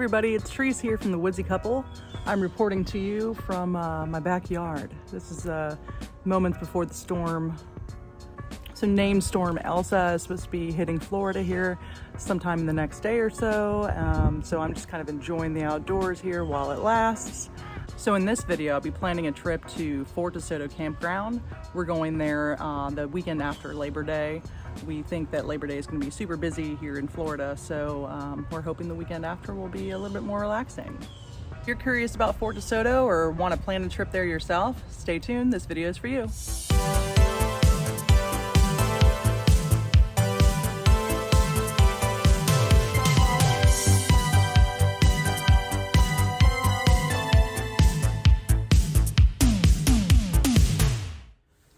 everybody, it's Therese here from the Woodsy couple. I'm reporting to you from my backyard. This is moments before the storm. So named Storm Elsa is supposed to be hitting Florida here sometime in the next day or so. So I'm just kind of enjoying the outdoors here while it lasts. So in this video, I'll be planning a trip to Soto Campground. We're going there the weekend after Labor Day. We think that Labor Day is going to be super busy here in Florida, so we're hoping the weekend after will be a little bit more relaxing. If you're curious about Soto or want to plan a trip there yourself, stay tuned. This video is for you.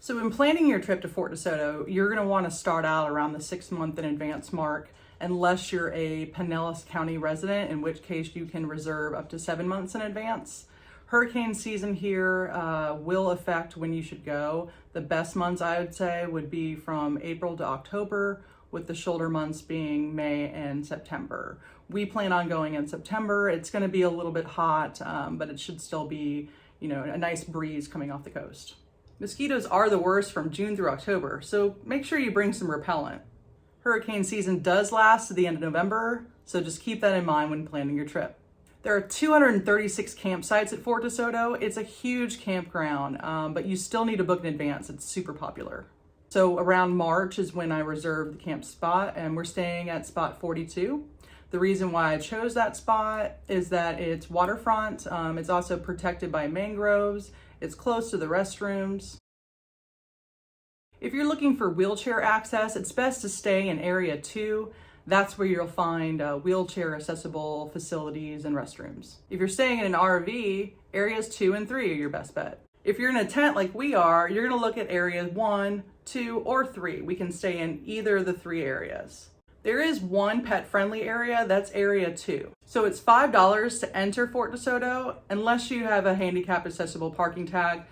So in planning your trip to Soto, you're going to want to start out around the 6-month in advance mark, unless you're a Pinellas County resident, in which case you can reserve up to 7 months in advance. Hurricane season here will affect when you should go. The best months, I would say, would be from April to October, with the shoulder months being May and September. We plan on going in September. It's going to be a little bit hot, but it should still be, a nice breeze coming off the coast. Mosquitoes are the worst from June through October, so make sure you bring some repellent. Hurricane season does last to the end of November, so just keep that in mind when planning your trip. There are 236 campsites at Soto. It's a huge campground, but you still need to book in advance. It's super popular. So around March is when I reserved the camp spot, and we're staying at spot 42. The reason why I chose that spot is that it's waterfront. It's also protected by mangroves. It's close to the restrooms. If you're looking for wheelchair access, it's best to stay in Area 2. That's where you'll find wheelchair accessible facilities and restrooms. If you're staying in an RV, Areas 2 and 3 are your best bet. If you're in a tent like we are, you're gonna look at Areas 1, 2, or 3. We can stay in either of the 3 areas. There is one pet-friendly area, that's Area 2. So it's $5 to enter Soto unless you have a handicap accessible parking tag,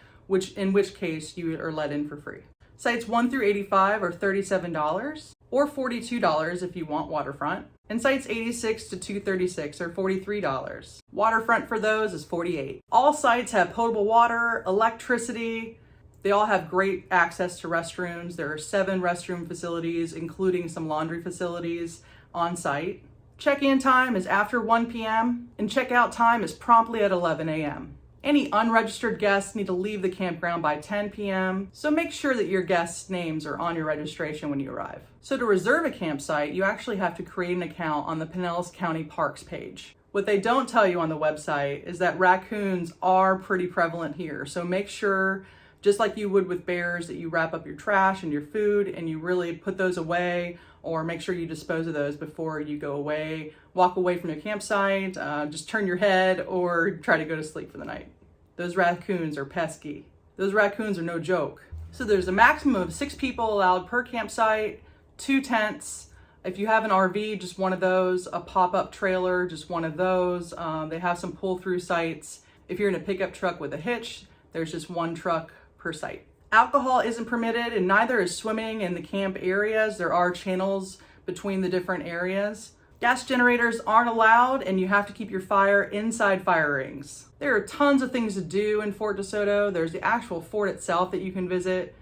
in which case you are let in for free. Sites 1 through 85 are $37 or $42 if you want waterfront. And sites 86 to 236 are $43. Waterfront for those is $48. All sites have potable water, electricity. They all have great access to restrooms. There are 7 restroom facilities, including some laundry facilities on site. Check-in time is after 1 p.m. and check-out time is promptly at 11 a.m. Any unregistered guests need to leave the campground by 10 p.m., so make sure that your guests' names are on your registration when you arrive. So to reserve a campsite, you actually have to create an account on the Pinellas County Parks page. What they don't tell you on the website is that raccoons are pretty prevalent here, so make sure, just like you would with bears, that you wrap up your trash and your food and you really put those away, or make sure you dispose of those before you go away. Walk away from your campsite, just turn your head or try to go to sleep for the night. Those raccoons are pesky. Those raccoons are no joke. So there's a maximum of 6 people allowed per campsite, 2 tents. If you have an RV, just one of those, a pop-up trailer, just one of those. They have some pull-through sites. If you're in a pickup truck with a hitch, there's just 1 truck per site. Alcohol isn't permitted, and neither is swimming in the camp areas. There are channels between the different areas. Gas generators aren't allowed, and you have to keep your fire inside fire rings. There are tons of things to do in Soto. There's the actual fort itself that you can visit.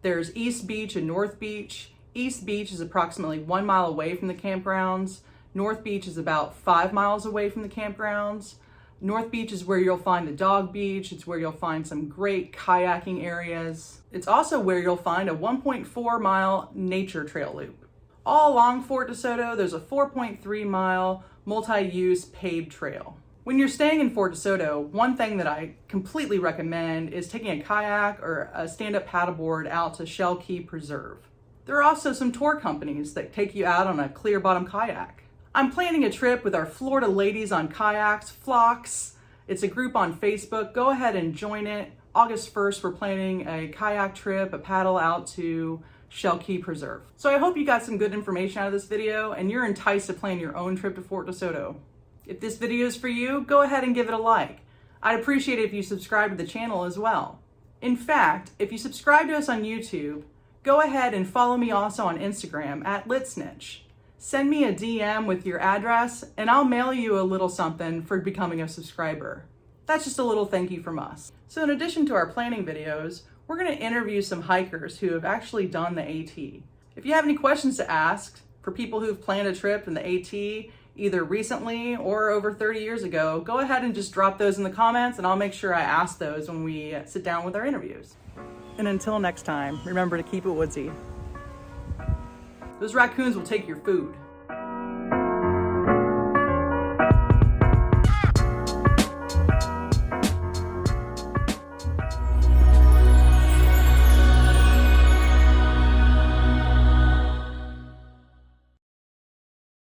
There's East Beach and North Beach. East Beach is approximately 1 mile away from the campgrounds. North Beach is about 5 miles away from the campgrounds. North Beach is where you'll find the dog beach. It's where you'll find some great kayaking areas. It's also where you'll find a 1.4 mile nature trail loop. All along Soto, there's a 4.3 mile multi-use paved trail. When you're staying in Soto, one thing that I completely recommend is taking a kayak or a stand-up paddleboard out to Shell Key Preserve. There are also some tour companies that take you out on a clear bottom kayak. I'm planning a trip with our Florida Ladies on Kayaks, Flocks. It's a group on Facebook. Go ahead and join it. August 1st, we're planning a kayak trip, a paddle out to Shell Key Preserve. So I hope you got some good information out of this video and you're enticed to plan your own trip to Soto. If this video is for you, go ahead and give it a like. I'd appreciate it if you subscribe to the channel as well. In fact, if you subscribe to us on YouTube, go ahead and follow me also on Instagram at LitSnitch. send me a DM with your address and I'll mail you a little something for becoming a subscriber. That's just a little thank you from us. So in addition to our planning videos, we're going to interview some hikers who have actually done the AT. If you have any questions to ask for people who've planned a trip in the AT, either recently or over 30 years ago, go ahead and just drop those in the comments and I'll make sure I ask those when we sit down with our interviews. And until next time, remember to keep it woodsy. Those raccoons will take your food.